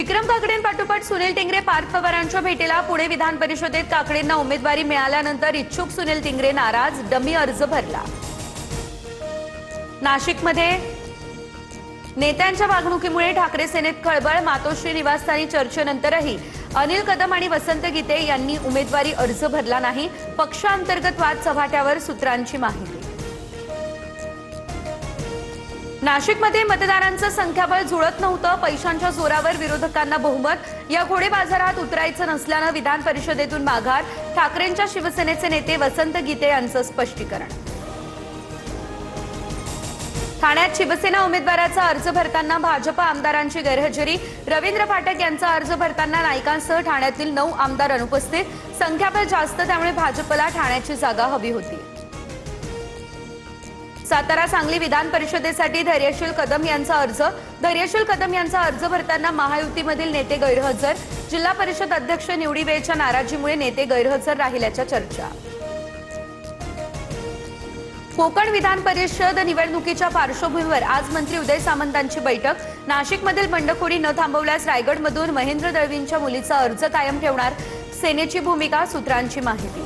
विक्रम काकडेंपाठोपाठ सुनील टिंगरे पार्थ पवारांच्या भेटीला पुणे विधान परिषदेत काकडेंना उमेदवारी मिळाल्यानंतर इच्छुक सुनील टिंगरे नाराज, डमी अर्ज भरला। नाशिकमध्ये नेत्यांच्या वागणुकीमुळे ठाकरे सेनेत खळबळ, मातोश्री निवासस्थानी चर्चेनंतरही अनिल कदम आणि वसंत गीते यांनी उमेदवारी अर्ज भरला नाही। पक्षांतर्गत वाद चव्हाट्यावर, सूत्रांची माहिती। नाशिकमध्ये मतदारांचं संख्याबळ जुळत नव्हतं, पैशांच्या जोरावर विरोधकांना बहुमत। या घोडे बाजारात उतरायचं नसल्यानं विधान परिषदेतून माघार, ठाकरेंच्या शिवसेनेचे नेते वसंत गीते यांचं स्पष्टीकरण। ठाण्यात शिवसेना उमेदवाराचा अर्ज भरताना भाजप आमदारांची गैरहजेरी, रवींद्र फाटक यांचा अर्ज भरताना नाईकांसह ठाण्यातील 9 आमदार अनुपस्थित। संख्याबळ जास्त, त्यामुळे भाजपला ठाण्याची जागा हवी होती। सातारा सांगली विधान परिषदेसाठी धैर्यशील कदम यांचा अर्ज भरताना महायुतीमधील नेते गैरहजर, जिल्हा परिषद अध्यक्ष निवडीवेळच्या नाराजीमुळे नेते गैरहजर राहिल्याच्या चर्चा। कोकण विधान परिषद निवडणुकीच्या पार्श्वभूमीवर आज मंत्री उदय सामंतांची बैठक। नाशिकमधील बंडखोरी न थांबवल्यास रायगडमधून महेंद्र दळवींच्या मुलीचा अर्ज कायम ठेवणार, सेनेची भूमिका, सूत्रांची माहिती।